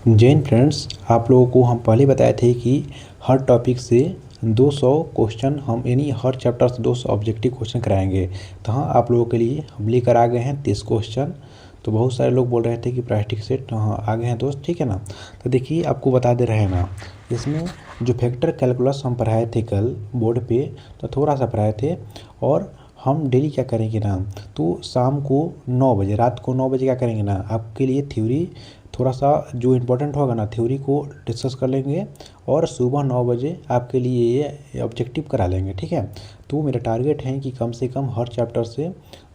Jain friends, आप लोगों को हम पहले बताए थे कि हर टॉपिक से 200 क्वेश्चन हम यानी हर चैप्टर से 200 ऑब्जेक्टिव क्वेश्चन कराएंगे। तो हाँ, आप लोगों के लिए हम लेकर आ गए हैं 30 क्वेश्चन। तो बहुत सारे लोग बोल रहे थे कि प्रैक्टिस सेट, तो हाँ आ गए हैं दोस्त, ठीक है ना। तो देखिए, आपको बता दे रहे हैं ना, इसमें जो फैक्टर कैलकुलस हम पढ़ाए थे कल बोर्ड पे, तो थोड़ा सा पढ़ाए थे। और हम डेली क्या करेंगे ना, तो शाम को 9 बजे, रात को 9 बजे क्या करेंगे ना, आपके लिए थ्योरी थोड़ा सा जो इम्पोर्टेंट होगा ना, थ्योरी को डिस्कस कर लेंगे। और सुबह 9 बजे आपके लिए ये ऑब्जेक्टिव करा लेंगे, ठीक है। तो मेरा टारगेट है कि कम से कम हर चैप्टर से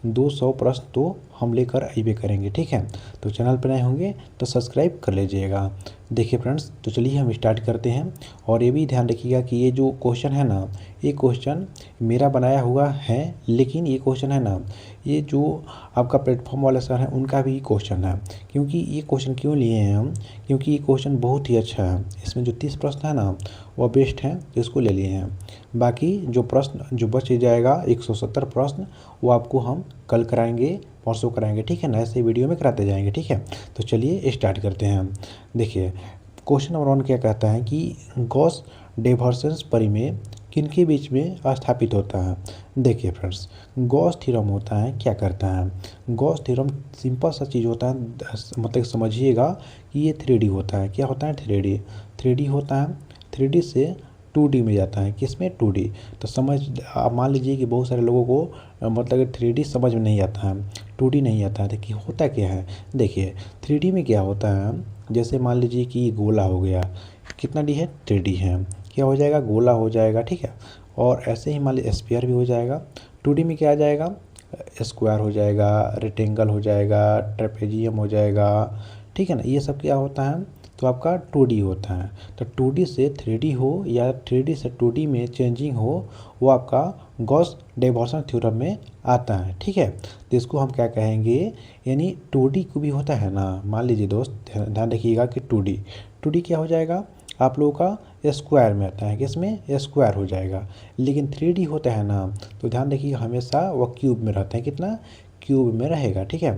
200 प्रश्न तो हम लेकर आइए करेंगे, ठीक है। तो चैनल पर नए होंगे तो सब्सक्राइब कर लीजिएगा। देखिए फ्रेंड्स, तो चलिए हम स्टार्ट करते हैं। और ये भी ध्यान रखिएगा कि ये जो क्वेश्चन है ना, ये क्वेश्चन मेरा बनाया हुआ है, लेकिन ये क्वेश्चन है ना, ये जो आपका प्लेटफॉर्म वाले सर हैं उनका भी क्वेश्चन है। क्योंकि ये क्वेश्चन क्यों लिए हैं हम, क्योंकि ये क्वेश्चन बहुत ही अच्छा है। इसमें जो 30 प्रश्न है ना, वो बेस्ट है, इसको ले लिए हैं। बाकी जो प्रश्न जो बच जाएगा 170 प्रश्न, वो आपको हम कल कराएंगे, परसों कराएंगे, ठीक है ना। ऐसे वीडियो में कराते जाएंगे, ठीक है। तो चलिए स्टार्ट करते हैं। देखिए, क्वेश्चन नंबर 1 क्या कहता है कि गॉस डाइवर्जेंस परिमेय किनके बीच में स्थापित होता है। देखिए फ्रेंड्स, गॉस थ्योरम होता है, क्या करता है गॉस थ्योरम, सिंपल सा चीज़ होता है। मतलब समझिएगा कि ये 3D होता है। क्या होता है? 3D होता है। 3D से 2D में जाता है। किस में? 2D। तो समझ, आप मान लीजिए कि बहुत सारे लोगों को मतलब 3D समझ में नहीं आता है, 2D नहीं आता है। देखिए होता क्या है, देखिए 3D में क्या होता है, जैसे मान लीजिए कि गोला हो गया, कितना डी है? 3D है। क्या हो जाएगा? गोला हो जाएगा, ठीक है। और ऐसे ही मान लीजिए स्फीयर भी हो जाएगा। 2D में क्या आ जाएगा? स्क्वायर हो जाएगा, रेक्टेंगल हो जाएगा, ट्रेपेजियम हो जाएगा, ठीक है ना। ये सब क्या होता है? तो आपका 2D होता है। तो 2D से 3D हो या 3D से 2D में चेंजिंग हो, वो आपका गॉस डाइवर्जेंस थ्योरम में आता है, ठीक है। तो इसको हम क्या कहेंगे, यानी 2D को भी होता है ना। मान लीजिए दोस्त, ध्यान रखिएगा कि 2D क्या हो जाएगा आप लोगों का? स्क्वायर में आता है। किसमें? स्क्वायर हो जाएगा। लेकिन 3D होता है ना, तो ध्यान रखिए हमेशा वो क्यूब में रहते हैं। कितना? क्यूब में रहेगा, ठीक है।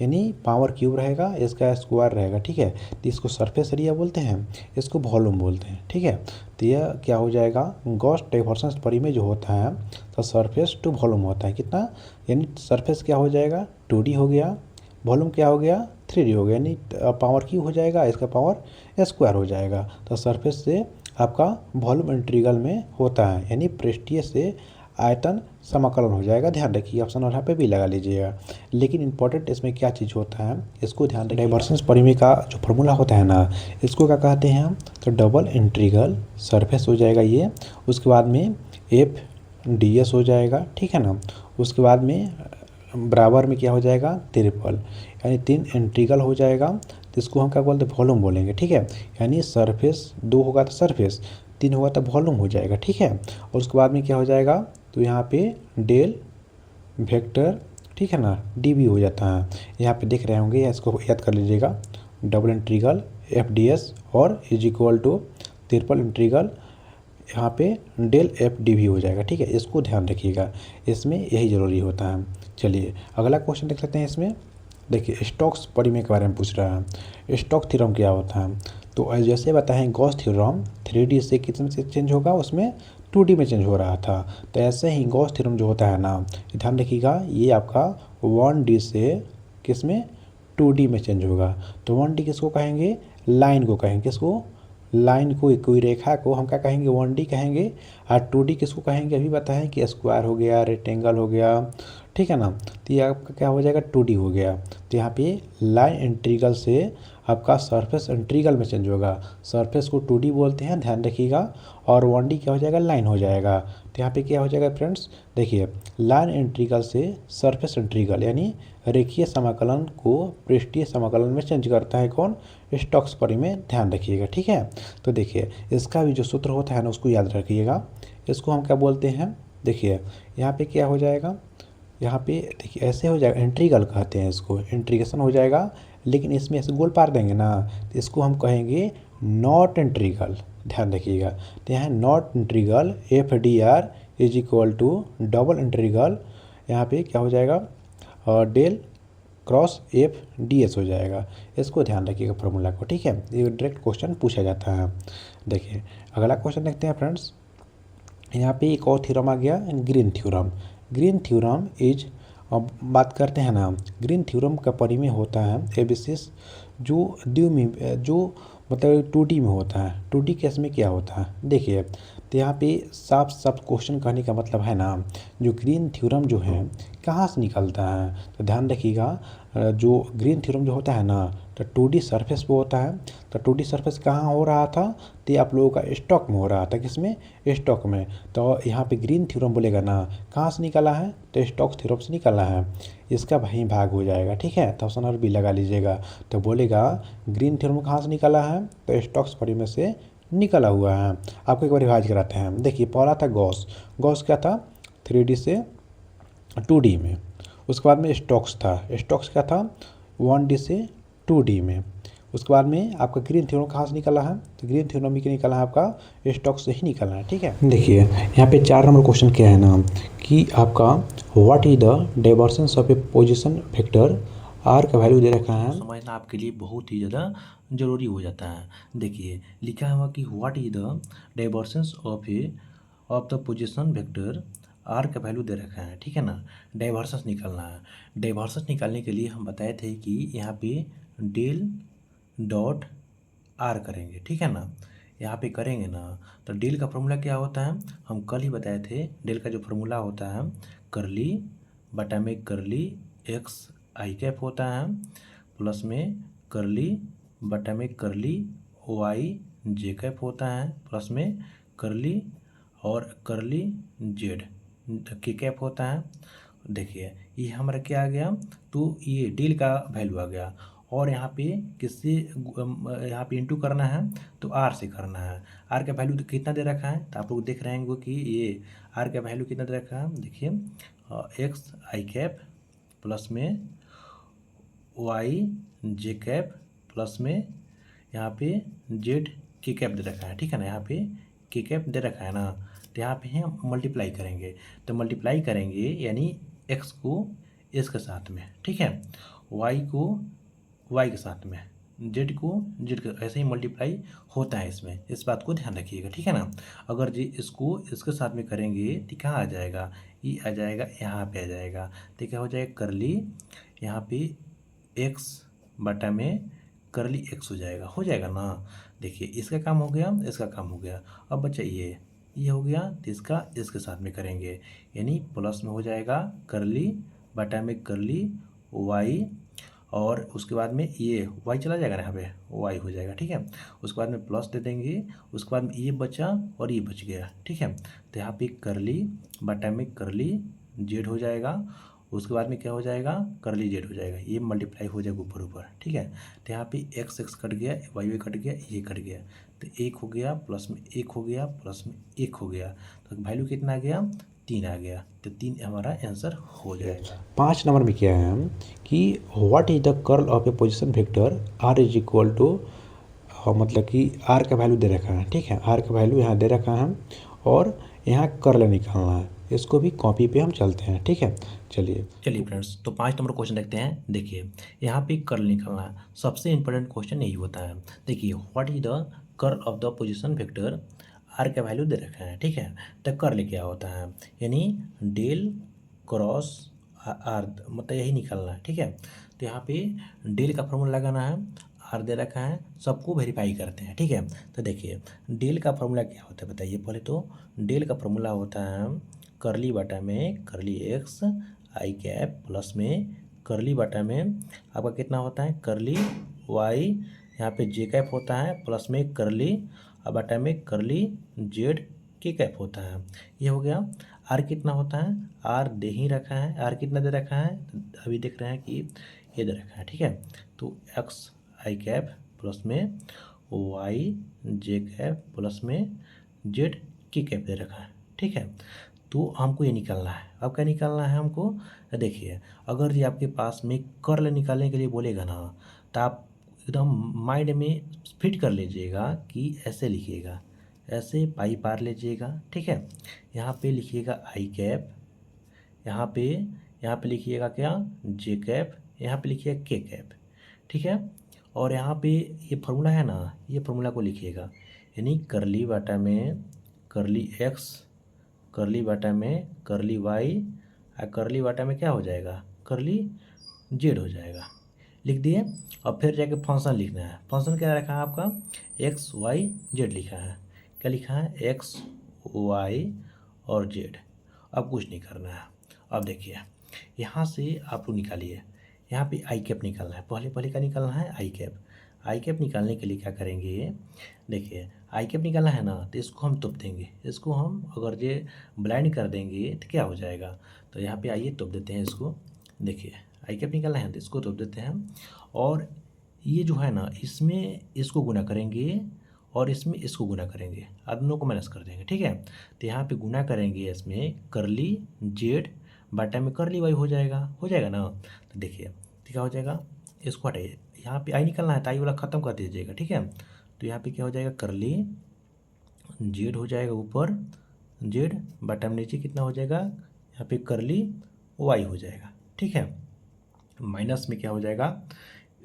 यानी पावर क्यूब रहेगा, इसका स्क्वायर रहेगा, ठीक है। तो इसको सरफेस एरिया बोलते हैं, इसको वॉल्यूम बोलते हैं, ठीक है। तो यह क्या हो जाएगा? गॉस डाइवर्जेंस परिमेय जो होता है, तो सरफेस टू वॉल्यूम होता है। कितना? यानी सरफेस क्या हो जाएगा? 2D हो गया, वॉल्यूम क्या हो गया? 3D हो गया। यानी पावर क्यूब हो जाएगा, इसका पावर स्क्वायर हो जाएगा। तो सरफेस से आपका वॉल्यूम इंटीग्रल में होता है, यानी पृष्ठीय से आयतन समाकलन हो जाएगा। ध्यान रखिए, ऑप्शन यहाँ पे भी लगा लीजिएगा। लेकिन इंपॉर्टेंट इसमें क्या चीज़ होता है, इसको ध्यान रखिए। डाइवर्जेंस परिमेय का जो फॉर्मूला होता है ना, इसको क्या कहते हैं हम? तो डबल इंटीग्रल सरफेस हो जाएगा ये, उसके बाद में FDS हो जाएगा, ठीक है ना। उसके बाद में बराबर में क्या हो जाएगा? ट्रिपल, यानी 3 इंटीग्रल हो जाएगा। तो इसको हम क्या बोलते हैं? वॉल्यूम बोलेंगे, ठीक है। यानी सरफेस 2 होगा तो सरफेस, 3 होगा तो वॉल्यूम हो जाएगा, ठीक है। और उसके बाद में क्या हो जाएगा? तो यहाँ पे डेल वेक्टर, ठीक है ना, DV हो जाता है। यहाँ पे देख रहे होंगे, या इसको याद कर लीजिएगा, डबल इंटीग्रल FDS और is equal to triple integral यहाँ पे डेल FDV हो जाएगा, ठीक है। इसको ध्यान रखिएगा, इसमें यही ज़रूरी होता है। चलिए अगला क्वेश्चन देख लेते हैं। इसमें देखिए, स्टोक्स परिमेय के बारे में पूछ रहा है। स्टोक्स थ्योरम क्या होता है? तो जैसे बताएं, गॉस थ्योरम 3D से कितने से चेंज होगा, उसमें 2D में चेंज हो रहा था। तो ऐसे ही गॉस थ्योरम जो होता है ना, ध्यान रखिएगा, ये आपका 1D से किस में? 2D में चेंज होगा। तो 1D किसको कहेंगे? लाइन को कहेंगे। किसको? लाइन को, कोई रेखा को हम क्या कहेंगे? 1D कहेंगे। और 2D किसको कहेंगे? अभी बताएं कि स्क्वायर हो गया, रेक्टेंगल हो गया, ठीक है ना। तो ये आपका क्या हो जाएगा? 2D हो गया। तो यहाँ पे लाइन इंटीग्रल से आपका सरफेस इंटीग्रल में चेंज होगा। सरफेस को 2D बोलते हैं, ध्यान रखिएगा। और 1D क्या हो जाएगा? लाइन हो जाएगा। तो यहाँ पे क्या हो जाएगा फ्रेंड्स? देखिए, लाइन इंटीग्रल से सरफेस इंटीग्रल, यानी रेखीय समाकलन को पृष्ठीय समाकलन में चेंज करता है कौन? स्टोक्स परिमेय, ध्यान रखिएगा, ठीक है। तो देखिए, इसका भी जो सूत्र होता है ना, उसको याद रखिएगा। इसको हम क्या बोलते हैं? देखिए यहाँ पे क्या हो जाएगा, यहाँ पे देखिए ऐसे हो जाएगा, इंटीग्रल कहते हैं इसको, इंटीग्रेशन हो जाएगा। लेकिन इसमें ऐसे गोल पार देंगे ना, तो इसको हम कहेंगे नॉट इंटीग्रल, ध्यान रखिएगा। तो यहाँ not integral FDR is equal to double integral, यहाँ पे क्या हो जाएगा? Del cross F D S हो जाएगा। इसको ध्यान रखिएगा फॉर्मूला को, ठीक है। ये डायरेक्ट क्वेश्चन पूछा जाता है। देखिए अगला क्वेश्चन देखते हैं फ्रेंड्स। यहाँ पे एक और थ्योरम आ गया, green theorem. Green theorem is, अब बात करते हैं ना, ग्रीन थ्योरम का परिमेय होता है ए विशेष जो जो मतलब 2D में होता है। 2D केस में क्या होता है देखिए, तो यहाँ पे साफ साफ क्वेश्चन कहने का मतलब है ना, जो ग्रीन थ्योरम जो है कहाँ से निकलता है, तो ध्यान रखिएगा। जो ग्रीन थ्योरम जो होता है ना, तो 2D सरफेस पे होता है। तो 2D सरफेस कहाँ हो रहा था, तो आप लोगों का स्टॉक में हो रहा था। किसमें, स्टॉक में। तो यहाँ पे ग्रीन थ्योरम बोलेगा ना, कहाँ से निकला है, तो स्टॉक थ्योरम से निकला है। इसका वही भाग हो जाएगा, ठीक है। तो ऑप्शन नंबर बी लगा लीजिएगा। तो बोलेगा ग्रीन थ्योरम कहाँ से निकला है, तो स्टॉक्स परिमेय से निकला हुआ है। आपको एक बार रिवाइज कराते हैं। देखिए पहला था गॉस। गॉस क्या था, 3D से 2D में। उसके बाद में स्टॉक्स था। स्टॉक्स क्या था, 1D से 2D में। उसके बाद में आपका ग्रीन थ्योरम कहाँ से निकला है, तो ग्रीन थ्योरम भी निकला है आपका स्टॉक से ही निकला है, ठीक है। देखिए यहाँ पे 4 नंबर क्वेश्चन क्या है ना, कि आपका what is the divergence of a position vector, R का वैल्यू दे रखा है। समझना आपके लिए बहुत ही ज़्यादा ज़रूरी हो जाता है। देखिए लिखा हुआ कि what is the divergence of the position vector, R का वैल्यू दे रखा है, ठीक है ना। डाइवर्जेंस निकालना है। डाइवर्जेंस निकालने के लिए हम बताए थे कि यहाँ पे डेल डॉट आर करेंगे, ठीक है ना। यहाँ पे करेंगे ना, तो डेल का फॉर्मूला क्या होता है, हम कल ही बताए थे। डेल का जो फॉर्मूला होता है करली बटा में करली एक्स आई कैप होता है, प्लस में करली बटा में करली वाई जे कैप होता है, प्लस में करली और करली जेड के कैप होता है। देखिए ये हमारा क्या आ गया, तो ये डेल का वैल्यू आ गया। और यहाँ पे किससे यहाँ पे इंटू करना है, तो आर से करना है। आर का वैल्यू कितना दे रखा है, तो आप लोग देख रहे हैं कि ये आर का वैल्यू कितना दे रखा है। देखिए एक्स आई कैप प्लस में वाई जे कैप प्लस में यहाँ पे जेड के कैप दे रखा है, ठीक है ना। यहाँ पे के कैप दे रखा है ना, तो यहाँ पे हम मल्टीप्लाई करेंगे। तो मल्टीप्लाई करेंगे यानी एक्स को एस के साथ में, ठीक है, वाई को वाई के साथ में, जेड को जेड के, ऐसे ही मल्टीप्लाई होता है इसमें। इस बात को ध्यान रखिएगा, ठीक है ना। अगर जी इसको इसके साथ में करेंगे तो कहाँ आ जाएगा, ये आ जाएगा यहाँ पे आ जाएगा। तो क्या हो जाएगा, करली यहाँ पे एक्स बटा में करली एक्स हो जाएगा ना। देखिए इसका काम हो गया, इसका काम हो गया। अब बच्चा ये हो गया, तो इसका इसके साथ में करेंगे, यानी प्लस में हो जाएगा करली बटा में करली वाई, और उसके बाद में ये वाई चला जाएगा ना, यहाँ पे वाई हो जाएगा, ठीक है। उसके बाद में प्लस दे देंगे, उसके बाद में ये बचा और ये बच गया, ठीक है। तो यहाँ पे करली बटा में करली जेड हो जाएगा। उसके बाद में क्या हो जाएगा, करली जेड हो जाएगा, ये मल्टीप्लाई हो जाएगा ऊपर ऊपर, ठीक है। तो यहाँ पे एक्स एक्स कट गया, वाई वाई कट गया, ये कट गया, तो एक हो गया प्लस में एक हो गया प्लस में एक हो गया, तो वैल्यू कितना आ गया, 3 आ गया। तो 3 हमारा आंसर हो जाएगा। 5 नंबर में क्या है कि what is the curl of a position vector, R is equal to, मतलब कि आर का वैल्यू दे रखा है, ठीक है। आर का वैल्यू यहाँ दे रखा है और यहाँ कर्ल निकालना है। इसको भी कॉपी पे हम चलते हैं, ठीक है। चलिए फ्रेंड्स, तो 5 नंबर क्वेश्चन देखते हैं। देखिए यहाँ पे कर्ल निकालना है, सबसे इंपॉर्टेंट क्वेश्चन यही होता है। देखिए what is the curl of the position vector, R का वैल्यू दे रखा है, ठीक है। तो कर्ल क्या होता है, यानी डेल क्रॉस आर, मतलब यही निकालना है, ठीक है। तो यहाँ पे डेल का फॉर्मूला लगाना है, आर दे रखा है, सबको वेरीफाई करते हैं, ठीक है। तो देखिए डेल का फॉर्मूला क्या होता है बताइए पहले तो। डेल का फॉर्मूला होता है करली बटा में करली एक्स आई कैप प्लस में करली बटा में आपका कितना होता है, करली वाई, यहाँ पे जे कैप होता है, प्लस में करली बटा में करली जेड के कैप होता है। ये हो गया। आर कितना होता है, आर दे ही रखा है। आर कितना दे रखा है, अभी देख रहे हैं कि ये दे रखा है, ठीक है। तो एक्स आई कैप प्लस में वाई जे कैप प्लस में जेड के कैप दे रखा है, ठीक है। तो हमको ये निकालना है। अब क्या निकालना है हमको, देखिए अगर ये आपके पास में कर्ल निकालने के लिए बोलेगा ना, तो आप एकदम माइंड में फिट कर लीजिएगा कि ऐसे लिखिएगा, ऐसे पाई पार लीजिएगा, ठीक है। यहाँ पे लिखिएगा आई कैप, यहाँ पे लिखिएगा क्या, जे कैप, यहाँ पे लिखिएगा के कैप, ठीक है। और यहाँ पे ये फार्मूला है ना, ये फार्मूला को लिखिएगा, यानी करली बाटा में करली एक्स, करली बाटा में करली वाई, और करली बाटा में क्या हो जाएगा, करली जेड हो जाएगा। लिख दिए। और फिर जाके फंक्शन लिखना है। फंक्शन क्या रखा है आपका, एक्स वाई जेड लिखा है। क्या लिखा है, एक्स वाई और जेड। अब कुछ नहीं करना है। अब देखिए यहाँ से आप लोग निकालिए, यहाँ पे आई कैप निकालना है। पहले क्या निकालना है, आई कैप। आई कैप निकालने के लिए क्या करेंगे, देखिए आई कैप निकालना है ना, तो इसको हम तोप देंगे। इसको हम अगर ये ब्लाइंड कर देंगे तो क्या हो जाएगा, तो यहाँ पे आइए तोप देते हैं इसको। देखिए आई कैप निकालना है तो इसको तोप देते हैं। और ये जो है ना, इसमें इसको गुना करेंगे और इसमें इसको गुना करेंगे, दोनों को माइनस कर देंगे, ठीक है। तो यहाँ पे गुना करेंगे, इसमें करली जेड बाटा में करली वाई हो जाएगा ना। तो देखिए तो क्या हो जाएगा, इसको हटाइए, यहाँ पे आई निकलना है तो आई वाला ख़त्म कर दीजिएगा, ठीक है। तो यहाँ पे क्या हो जाएगा, करली जेड हो जाएगा ऊपर, जेड बाटा में नीचे कितना हो जाएगा, यहाँ पे करली वाई हो जाएगा, ठीक है। माइनस में क्या हो जाएगा,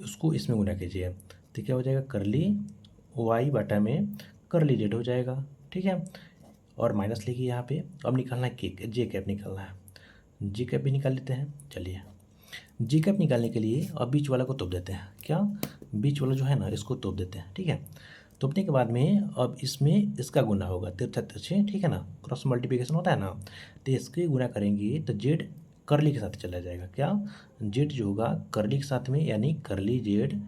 उसको इसमें गुना कीजिए, तो क्या हो जाएगा, करली वाई बाटा में करली जेड हो जाएगा, ठीक है। और माइनस लिखिए यहाँ पे। अब निकालना है के जे कैप निकालना है, जी कैप भी निकाल लेते हैं। चलिए जी कैप निकालने के लिए अब बीच वाला को तोप देते हैं। क्या, बीच वाला जो है ना, इसको तोप देते हैं, ठीक है। तोपने के बाद में अब इसमें इसका गुना होगा, तिरछा तिरछे, ठीक है ना, क्रॉस मल्टीप्लिकेशन होता है ना। तो इसके गुना करेंगे तो जेड करली के साथ चला जाएगा। क्या, जेड जो होगा करली के साथ में, यानी करली जेड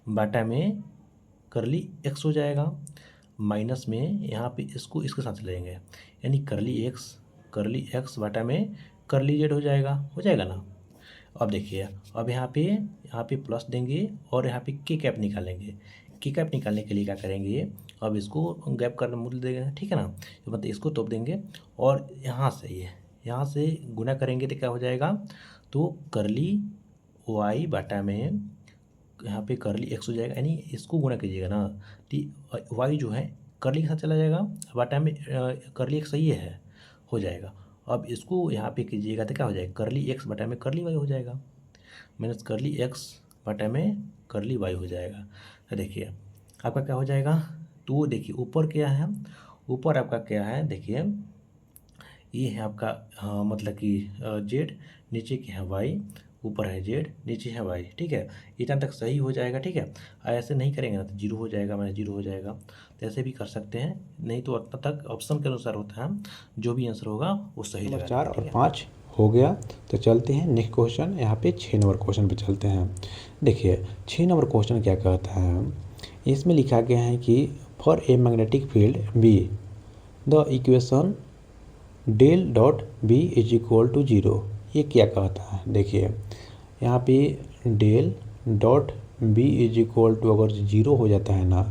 बाटा में करली एक्स हो जाएगा। माइनस में यहाँ पे इसको इसके साथ लेंगे, यानी करली एक्स बाटा में करली जेड हो जाएगा ना। अब देखिए, अब यहाँ पे प्लस देंगे और यहाँ पे के कैप निकालेंगे। के कैप निकालने के लिए क्या करेंगे, अब इसको गैप कर मूल देंगे, ठीक है ना। तो मतलब इसको तोप देंगे और यहाँ से गुना करेंगे तो क्या हो जाएगा, तो करली वाई बाटा में यहाँ पे करली एक्स हो जाएगा, यानी इसको गुना कीजिएगा ना, तो वाई जो है करली के साथ चला जाएगा, बाटा में करली एक्स सही है, हो जाएगा। अब इसको यहाँ पे कीजिएगा तो क्या हो जाएगा, करली एक्स बटा में करली वाई हो जाएगा, माइनस करली एक्स बटा में करली वाई हो जाएगा। तो देखिए आपका क्या हो जाएगा, तो देखिए ऊपर क्या है, ऊपर आपका क्या है, देखिए ये है आपका मतलब कि जेड, नीचे क्या है वाई, ऊपर है जेड नीचे है वाई, ठीक है। इतना तक सही हो जाएगा, ठीक है। ऐसे नहीं करेंगे ना तो जीरो हो जाएगा, माइनस जीरो हो जाएगा। तो ऐसे भी कर सकते हैं, नहीं तो उतना तक ऑप्शन के अनुसार होता है, जो भी आंसर होगा वो सही लगा। 4 और 5 हो गया। तो चलते हैं नेक्स्ट क्वेश्चन, यहाँ पे 6 नंबर क्वेश्चन पे चलते हैं। देखिए 6 नंबर क्वेश्चन क्या कहता है, इसमें लिखा गया है कि for a magnetic field B the equation del dot B is equal to 0। ये क्या कहता है, देखिए यहाँ पे del dot B is equal to अगर 0 हो जाता है ना,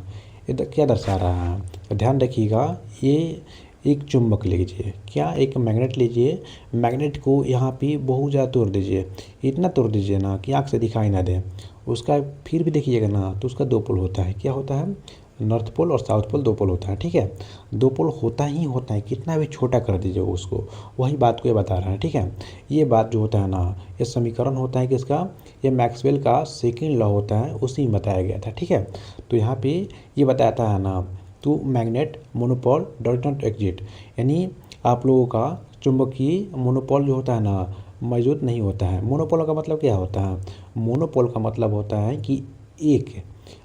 ये क्या दर्शा रहा है, तो ध्यान रखिएगा। ये एक चुंबक लीजिए, क्या एक मैग्नेट लीजिए, मैग्नेट को यहाँ पे बहुत ज़्यादा तोड़ दीजिए, इतना तोड़ दीजिए ना कि आँख से दिखाई ना दे। उसका फिर भी देखिएगा ना, तो उसका 2 पोल होता है। क्या होता है, नॉर्थ पोल और साउथ पोल 2 पोल होता है, ठीक है। 2 पोल होता ही होता है, कितना भी छोटा कर दीजिए उसको, वही बात को ये बता रहा है, ठीक है। ये बात जो होता है ना, ये समीकरण होता है किसका, ये मैक्सवेल का सेकेंड लॉ होता है, उसी में बताया गया था, ठीक है। तो यहाँ पे ये बताता है ना, तो magnet monopole does not exist, यानी आप लोगों का चुंबकीय मोनोपोल जो होता है ना, मौजूद नहीं होता है। मोनोपोल का मतलब क्या होता है, मोनोपोल का मतलब होता है कि एक,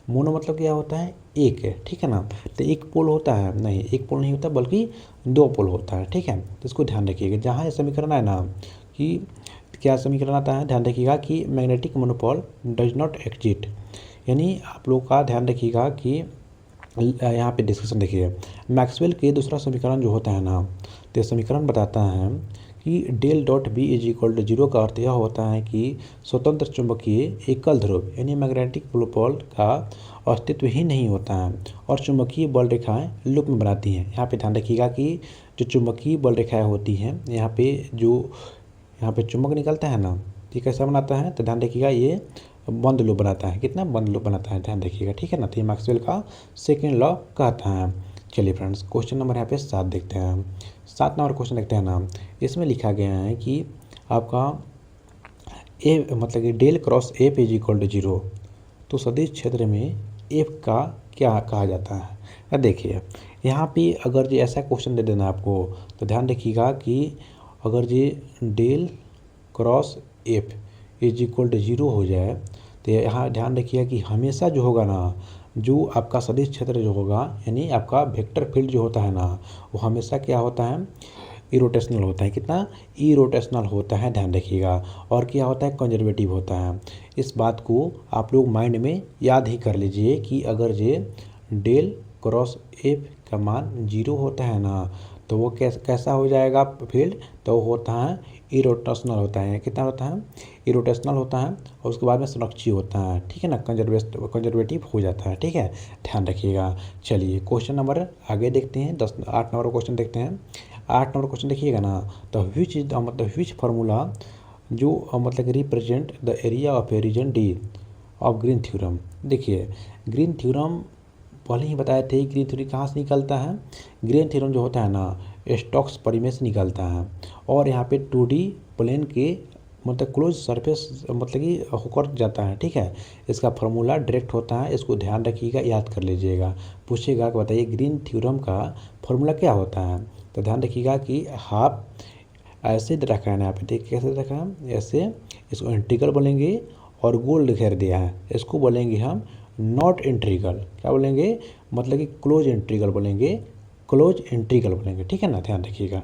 मोनो मतलब क्या होता है, एक है, ठीक है ना। तो एक पोल होता है, नहीं एक पोल नहीं होता बल्कि 2 पोल होता है, ठीक है। तो इसको ध्यान रखिएगा, जहाँ ये समीकरण है ना कि क्या समीकरण आता है, ध्यान रखिएगा कि magnetic monopole does not exist, यानी आप लोग का ध्यान रखिएगा कि यहाँ पे डिस्कशन देखिए, मैक्सवेल के दूसरा समीकरण जो होता है ना, तो समीकरण बताता है कि del dot B is equal to 0 का अर्थ यह होता है कि स्वतंत्र चुंबकीय एकल ध्रुव यानी मैग्नेटिक मोनोपोल का अस्तित्व ही नहीं होता है और चुंबकीय बल रेखाएं लूप में बनाती हैं। यहाँ पे ध्यान रखिएगा कि जो चुंबकीय बल रेखाएं होती हैं, यहाँ पे चुंबक निकलता है ना, ये कैसा बनाता है, तो ध्यान रखिएगा ये बंद लूप बनाता है। कितना बंद लूप बनाता है, ध्यान रखिएगा, ठीक है ना। तो ये मैक्सवेल का सेकेंड लॉ कहता है। चलिए फ्रेंड्स, क्वेश्चन नंबर यहाँ पे 7 देखते हैं। 7 नंबर क्वेश्चन देखते हैं ना, इसमें लिखा गया है कि आपका ए मतलब कि del cross F is equal to 0, तो सदिश क्षेत्र में एफ का क्या कहा जाता है। अब देखिए यहाँ पे अगर जो ऐसा क्वेश्चन दे देना आपको, तो ध्यान रखिएगा कि अगर ये del cross F is equal to 0 हो जाए, तो यहाँ ध्यान रखिएगा कि हमेशा जो होगा ना, जो आपका सदिश क्षेत्र जो होगा, यानी आपका वेक्टर फील्ड जो होता है ना, वो हमेशा क्या होता है, इरोटेशनल होता है। कितना इरोटेशनल होता है, ध्यान रखिएगा। और क्या होता है, कंजर्वेटिव होता है। इस बात को आप लोग माइंड में याद ही कर लीजिए कि अगर ये डेल क्रॉस एफ का मान 0 होता है ना, तो वो कैसा हो जाएगा फील्ड, तो वो होता है इरोटेशनल होता है। कितना होता है, इरोटेशनल होता है। और उसके बाद में संरक्षी होता है, ठीक है ना, कंजर्वेटिव हो जाता है, ठीक है, ध्यान रखिएगा। चलिए क्वेश्चन नंबर आगे देखते हैं, 8 नंबर क्वेश्चन देखते हैं। 8 नंबर क्वेश्चन देखिएगा ना, तो विच फार्मूला जो मतलब represent the area of a region D of Green theorem. देखिए ग्रीन थ्योरम पहले ही बताए थे, ग्रीन थ्योरम कहाँ से निकलता है, ग्रीन थ्योरम जो होता है ना, स्टोक्स परिमेय से निकलता है। और यहाँ पे 2D प्लेन के मतलब क्लोज सरफेस मतलब कि होकर जाता है, ठीक है। इसका फार्मूला डायरेक्ट होता है, इसको ध्यान रखिएगा, याद कर लीजिएगा। पूछेगा कि बताइए ग्रीन थ्योरम का फार्मूला क्या होता है, तो ध्यान रखिएगा कि हाफ ऐसे रखा है ना, यहाँ पे देखिए कैसे रखा है, ऐसे इसको इंटीग्रल बोलेंगे, और गोल घेर दिया है, इसको बोलेंगे हम नॉट इंटीग्रल। क्या बोलेंगे, मतलब कि क्लोज इंटीग्रल बोलेंगे, क्लोज इंटीग्रल बोलेंगे, ठीक है ना, ध्यान रखिएगा।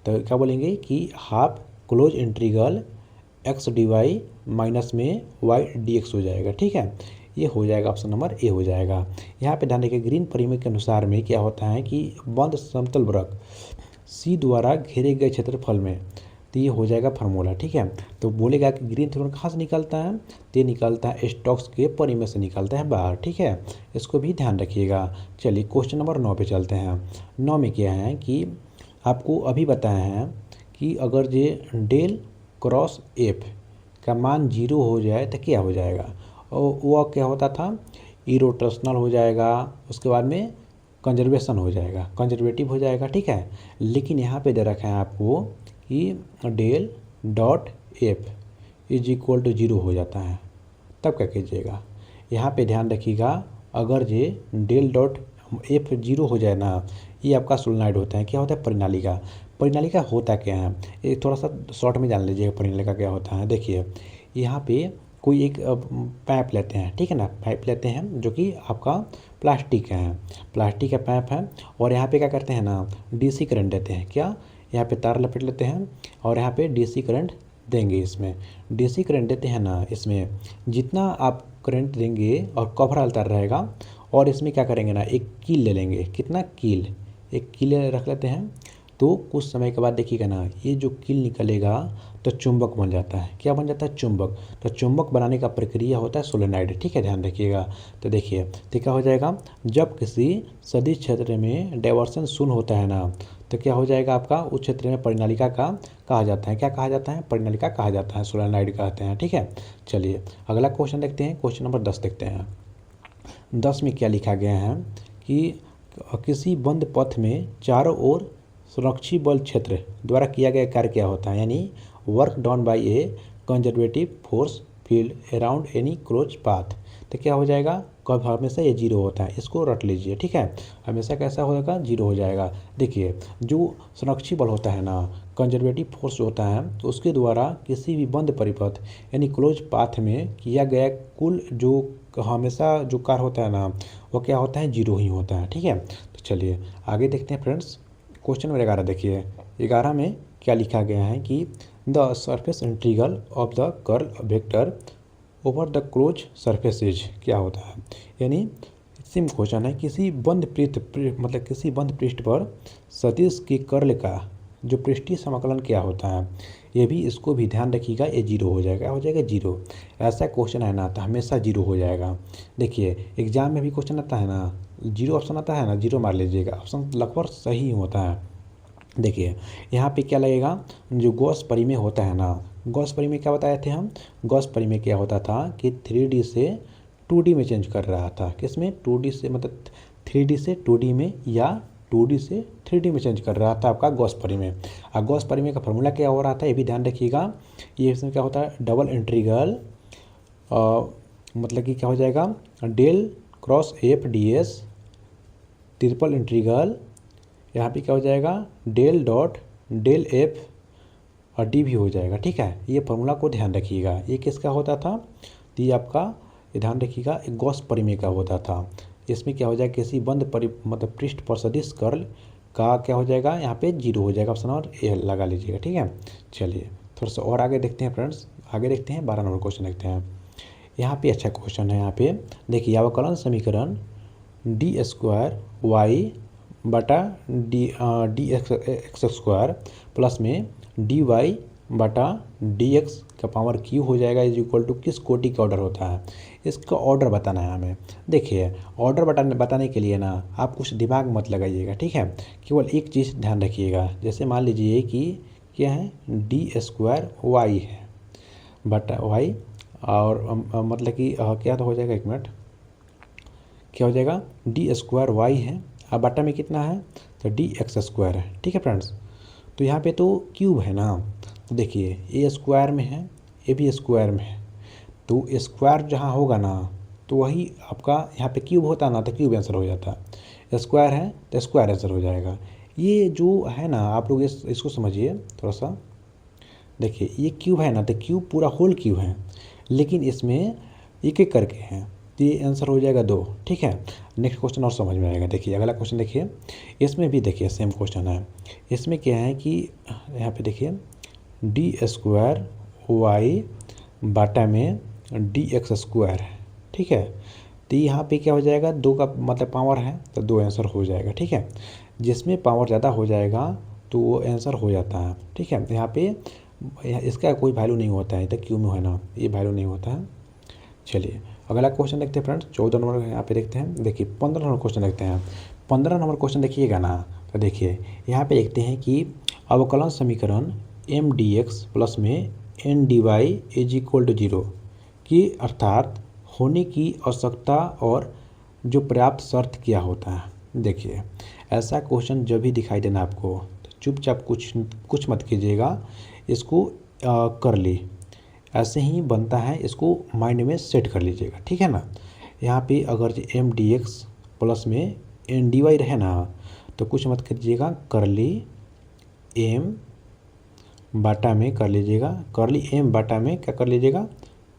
तो क्या बोलेंगे कि half close integral X D Y minus में वाई डी एक्स हो जाएगा, ठीक है। ये हो जाएगा, ऑप्शन नंबर ए हो जाएगा। यहाँ पे ध्यान रखिए ग्रीन परिमेय के अनुसार में क्या होता है कि बंद समतल वृत्त सी द्वारा घेरे गए क्षेत्रफल में, तो ये हो जाएगा फार्मूला, ठीक है। तो बोलेगा कि ग्रीन थ्योरम कहाँ से निकलता है, तो ये निकलता है स्टोक्स के परिमेय से निकलता है बाहर, ठीक है, इसको भी ध्यान रखिएगा। चलिए क्वेश्चन नंबर 9 पे चलते हैं। 9 में क्या है कि आपको अभी बताया है कि अगर ये डेल क्रॉस एफ का मान 0 हो जाए तो क्या हो जाएगा, और वो क्या होता था, इरोटेशनल हो जाएगा, उसके बाद में कंजर्वेशन हो जाएगा, कंजर्वेटिव हो जाएगा, ठीक है। लेकिन यहाँ पे दे रखा है आपको कि del dot F is equal to 0 हो जाता है, तब क्या कीजिएगा, यहाँ पे ध्यान रखिएगा, अगर ये डेल डॉट एफ 0 हो जाए ना, ये आपका सोलेनॉइड होता है। क्या होता है, परिनालिका। परिनालिका होता क्या है, ये थोड़ा सा शॉर्ट में जान लीजिएगा परिनालिका क्या होता है। देखिए यहाँ पे कोई एक पाइप लेते हैं, ठीक है ना, पाइप लेते हैं जो कि आपका प्लास्टिक का है, प्लास्टिक का पाइप है, और यहाँ पे क्या करते हैं ना, डीसी करंट देते हैं। क्या, यहाँ पे तार लपेट लेते हैं और यहाँ पे डीसी करंट देंगे। इसमें डीसी करंट देते हैं ना, इसमें जितना आप करंट देंगे और कवर तार रहेगा, और इसमें क्या करेंगे ना, एक कील ले लेंगे। कितना कील, एक कील रख लेते हैं। तो कुछ समय के बाद देखिएगा ना, ये जो कील निकलेगा तो चुंबक बन जाता है। क्या बन जाता है, चुंबक। तो चुंबक बनाने का प्रक्रिया होता है सोलेनॉइड, ठीक है, ध्यान रखिएगा। तो देखिए तो क्या हो जाएगा, जब किसी सदिश क्षेत्र में डाइवर्सन शून्य होता है ना, तो क्या हो जाएगा आपका, उस क्षेत्र में परिनालिका का कहा जाता है। क्या कहा जाता है, परिनालिका कहा जाता है, सोलेनॉइड कहते हैं, ठीक है। चलिए अगला क्वेश्चन देखते हैं, क्वेश्चन नंबर 10 देखते हैं। 10 में क्या लिखा गया है कि किसी बंद पथ में चारों ओर सुरक्षित बल क्षेत्र द्वारा किया गया कार्य क्या होता है, यानी work done by A conservative force field around any close path. तो क्या हो जाएगा, कब हमेशा ये 0 होता है, इसको रट लीजिए, ठीक है, हमेशा कैसा होगा, 0 हो जाएगा। देखिए जो संरक्षी बल होता है ना, कंजर्वेटिव फोर्स होता है, तो उसके द्वारा किसी भी बंद परिपथ यानी क्लोज पाथ में किया गया कुल जो हमेशा जो कार्य होता है ना, वो क्या होता है, 0 ही होता है, ठीक है। तो चलिए आगे देखते हैं फ्रेंड्स। क्वेश्चन नंबर 11 देखिए, 11 में क्या लिखा गया है कि the surface integral of the curl vector over the close surfaces क्या होता है, यानी सिम क्वेश्चन है, किसी बंद मतलब किसी बंद पृष्ठ पर सदिश के कर्ल का जो पृष्ठीय समाकलन क्या होता है, ये भी इसको भी ध्यान रखिएगा, ये 0 हो जाएगा, हो जाएगा 0। ऐसा क्वेश्चन है ना, तो हमेशा 0 हो जाएगा। देखिए एग्जाम में भी क्वेश्चन आता है ना, 0 ऑप्शन आता है ना, 0 मार लीजिएगा, ऑप्शन लगभग सही होता है। देखिए यहाँ पे क्या लगेगा, जो गॉस परिमेय होता है ना, गॉस परिमेय क्या बताए थे हम, गॉस परिमेय क्या होता था कि 3D से 2D में चेंज कर रहा था। किसमें, 2D से मतलब 3D से 2D में, या 2D से 3D में चेंज कर रहा था आपका गॉस परिमेय। और गॉस परिमेय का फॉर्मूला क्या हो रहा था ये भी ध्यान रखिएगा। ये इसमें क्या होता है, डबल इंटीग्रल मतलब कि क्या हो जाएगा, del cross F D S, triple integral यहाँ पे क्या हो जाएगा, डेल डॉट डेल एफ और डी भी हो जाएगा। ठीक है, ये फॉर्मूला को ध्यान रखिएगा। ये किसका होता था, तो ये आपका ध्यान रखिएगा एक गॉस परिमेय का होता था। इसमें क्या हो जाएगा, किसी बंद मतलब पृष्ठ पर सदिश कर्ल का क्या हो जाएगा, यहाँ पे 0 हो जाएगा ऑप्शन और ए लगा लीजिएगा। ठीक है, चलिए थोड़ा सा और आगे देखते हैं फ्रेंड्स। आगे देखते हैं 12 नंबर क्वेश्चन देखते हैं। यहाँ पे अच्छा क्वेश्चन है। यहाँ पे देखिए, अवकलन समीकरण डी स्क्वायर वाई बटा डी एक्स स्क्वायर प्लस में डी वाई बटा डी एक्स का पावर क्यू हो जाएगा इज इक्वल टू किस कोटि का ऑर्डर होता है, इसका ऑर्डर बताना है हमें। देखिए, ऑर्डर बताने के लिए ना आप कुछ दिमाग मत लगाइएगा। ठीक है, केवल एक चीज़ ध्यान रखिएगा। जैसे मान लीजिए कि क्या है, डी स्क्वायर वाई है बटा वाई, और मतलब कि क्या तो हो जाएगा, एक मिनट, क्या हो जाएगा, डी स्क्वायर वाई है, अब बटा में कितना है, तो डी एक्स स्क्वायर है। ठीक है फ्रेंड्स, तो यहाँ पे तो क्यूब है ना, तो देखिए ए स्क्वायर में है, ए भी स्क्वायर में है, तो स्क्वायर जहाँ होगा ना तो वही आपका यहाँ पे क्यूब होता ना, तो क्यूब आंसर हो जाता। स्क्वायर है तो स्क्वायर आंसर हो जाएगा। ये जो है ना, आप लोग इसको समझिए थोड़ा सा। देखिए, ये क्यूब है ना, तो क्यूब पूरा होल क्यूब है, लेकिन इसमें एक एक करके हैं, तो ये आंसर हो जाएगा 2। ठीक है, नेक्स्ट क्वेश्चन और समझ में आएगा। देखिए अगला क्वेश्चन देखिए, इसमें भी देखिए सेम क्वेश्चन है। इसमें क्या है कि यहाँ पे देखिए डी स्क्वायर वाई बाटा में डी एक्स स्क्वायर है। ठीक है, तो यहाँ पे क्या हो जाएगा, 2 का मतलब पावर है तो 2 आंसर हो जाएगा। ठीक है, जिसमें पावर ज़्यादा हो जाएगा तो वो आंसर हो जाता है। ठीक है, यहाँ पे इसका कोई वैल्यू नहीं होता है, तो क्यों में है ना, ये वैल्यू नहीं होता है। चलिए अगला क्वेश्चन देखते हैं फ्रेंड्स, 14 नंबर यहाँ पे देखते हैं। देखिए 15 नंबर क्वेश्चन देखते हैं। 15 नंबर क्वेश्चन देखिएगा ना, तो देखिए यहाँ पे देखते हैं कि अवकलन समीकरण एम डी एक्स प्लस में N D Y is equal to 0 की अर्थात होने की आवश्यकता और जो पर्याप्त शर्त क्या होता है। देखिए ऐसा क्वेश्चन जब भी दिखाई देना आपको, तो चुपचाप कुछ मत कीजिएगा, इसको कर ली, ऐसे ही बनता है, इसको माइंड में सेट कर लीजिएगा। ठीक है ना, यहाँ पे अगर एम डी एक्स प्लस में एन डी वाई रहे ना, तो कुछ मत कीजिएगा, कर ली एम बाटा में कर लीजिएगा, कर ली एम बाटा में क्या कर लीजिएगा,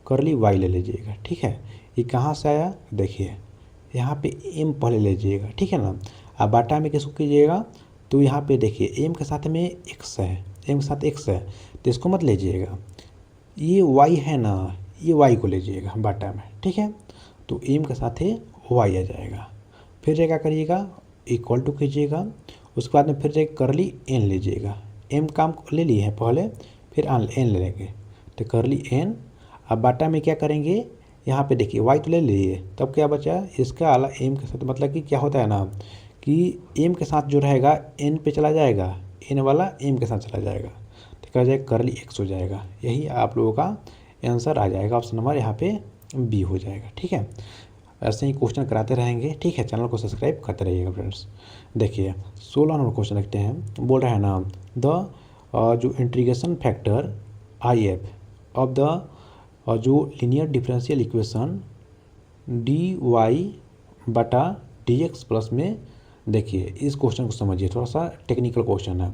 कर ली वाई ले लीजिएगा। ठीक है, ये कहाँ से आया, देखिए यहाँ पे एम पहले लीजिएगा। ठीक है ना, अब बाटा में किसको कीजिएगा, तो यहाँ पे देखिए एम के साथ में एक्स है, एम के साथ एक्स है, तो इसको मत लीजिएगा। ये y है ना, ये y को लीजिएगा बाटा में। ठीक है, तो एम के साथ है y आ जाएगा। फिर क्या करिएगा, इक्वल टू कीजिएगा, उसके बाद में फिर जाकर करली एन लीजिएगा। एम काम ले लिए हैं पहले, फिर एन ले लेंगे, तो करली एन। अब बाटा में क्या करेंगे, यहाँ पे देखिए y तो ले लिए, तब क्या बचा, इसका आला एम के साथ, मतलब कि क्या होता है ना कि एम के साथ जो रहेगा एन पे चला जाएगा, एन वाला एम के साथ चला जाएगा, क्या हो जाएगा, करली एक्स हो जाएगा। यही आप लोगों का आंसर आ जाएगा, ऑप्शन नंबर यहाँ पे बी हो जाएगा। ठीक है, ऐसे ही क्वेश्चन कराते रहेंगे। ठीक है, चैनल को सब्सक्राइब करते रहिएगा फ्रेंड्स। देखिए 16 नंबर क्वेश्चन देखते हैं। बोल रहा है ना, द जो integration factor I F of the जो linear differential equation D Y बटा डी एक्स प्लस में, देखिए इस क्वेश्चन को समझिए, थोड़ा सा टेक्निकल क्वेश्चन है।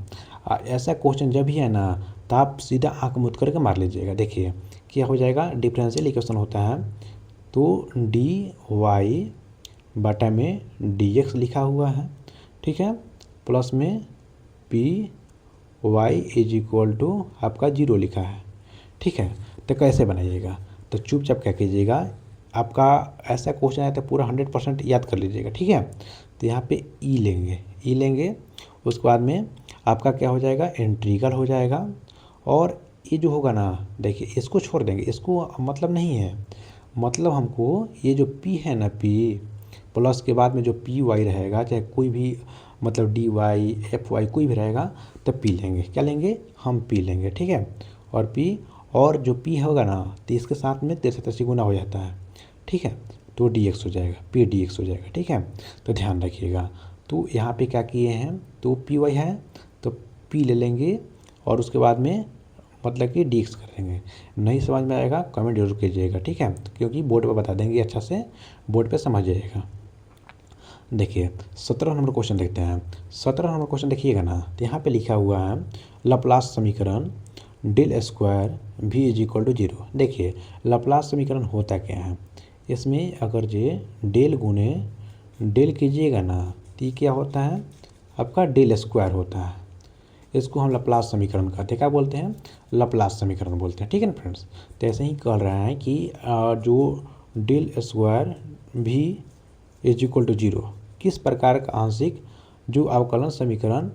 ऐसा क्वेश्चन जब भी है ना, तो आप सीधा आंख मूंद करके मार लीजिएगा। देखिए क्या हो जाएगा, डिफरेंशियल इक्वेशन होता है तो डी वाई बटा में डी एक्स लिखा हुआ है। ठीक है, प्लस में P Y is equal to आपका 0 लिखा है। ठीक है, तो कैसे बनाइएगा, तो चुपचाप क्या कीजिएगा, आपका ऐसा क्वेश्चन है तो पूरा 100% याद कर लीजिएगा। ठीक है, तो यहाँ पे ई लेंगे, उसके बाद में आपका क्या हो जाएगा, इंटीग्रल हो जाएगा। और ये जो होगा ना, देखिए इसको छोड़ देंगे, इसको मतलब नहीं है, मतलब हमको ये जो पी है ना, पी प्लस के बाद में जो पी वाई रहेगा, चाहे कोई भी मतलब डी वाई एफ वाई कोई भी रहेगा, तो पी लेंगे, क्या लेंगे, हम पी लेंगे। ठीक है, और पी, और जो पी होगा ना, तो इसके साथ में 83 गुना हो जाता है। ठीक है, तो डी एक्स हो जाएगा, पी डी एक्स हो जाएगा। ठीक है, तो ध्यान रखिएगा। तो यहाँ पे क्या किए हैं, तो पी वाई है तो पी ले लेंगे और उसके बाद में मतलब कि डिक्स करेंगे। नहीं समझ में आएगा कमेंट जरूर कीजिएगा, ठीक है, क्योंकि बोर्ड पे बता देंगे अच्छा से, बोर्ड पे समझ जाइएगा। देखिए 17 नंबर क्वेश्चन देखते हैं। 17 नंबर क्वेश्चन देखिएगा ना, तो यहाँ पे लिखा हुआ है लप्लास समीकरण डेल स्क्वायर भी इज इक्वल टू 0। देखिए लप्लास समीकरण होता क्या है, इसमें अगर जे डेल गुने डेल कीजिएगा ना तो ये क्या होता है आपका डेल स्क्वायर होता है। इसको हम लप्लास समीकरण कहते हैं, क्या बोलते हैं, लप्लास समीकरण बोलते हैं, ठीक है ना फ्रेंड्स। तो ऐसे ही कह रहे हैं कि जो डेल स्क्वायर भी इज इक्वल टू 0 किस प्रकार का आंशिक जो अवकलन समीकरण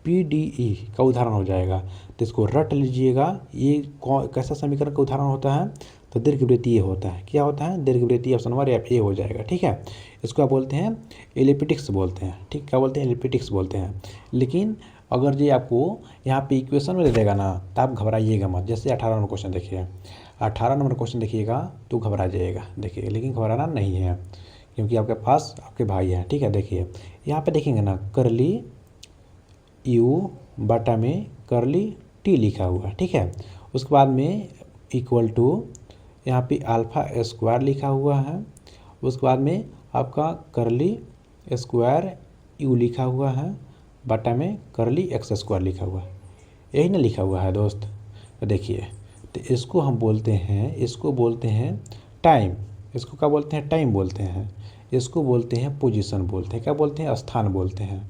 PDE का उदाहरण हो जाएगा। तो इसको रट लीजिएगा, ये कैसा समीकरण का उदाहरण होता है, तो दीर्घवृत्तीय होता है। क्या होता है, दीर्घवृत्तीय, ऑप्शन नंबर ए हो जाएगा, ठीक है। इसको क्या बोलते हैं, एलिप्टिक्स बोलते हैं, ठीक, क्या बोलते हैं, एलिप्टिक्स बोलते हैं। लेकिन अगर जी आपको यहाँ पे इक्वेशन में दे देगा ना तो आप घबराइएगा मत। जैसे 18 नंबर क्वेश्चन देखिए, 18 नंबर क्वेश्चन देखिएगा तो घबरा जाइएगा, देखिए, लेकिन घबराना नहीं है क्योंकि आपके पास आपके भाई हैं, ठीक है। देखिए यहाँ पे देखेंगे ना करली यू बटा में करली टी लिखा हुआ है, ठीक है। उसके बाद में इक्वल टू यहाँ पे अल्फा स्क्वायर लिखा हुआ है। उसके बाद में आपका करली स्क्वायर यू लिखा हुआ है बटा में करली एक्स स्क्वायर लिखा हुआ है, यही ना लिखा हुआ है दोस्त। तो देखिए, तो इसको हम बोलते हैं, इसको बोलते हैं टाइम। इसको क्या बोलते हैं, टाइम बोलते हैं। इसको बोलते हैं पोजीशन बोलते हैं, क्या बोलते हैं, स्थान बोलते हैं।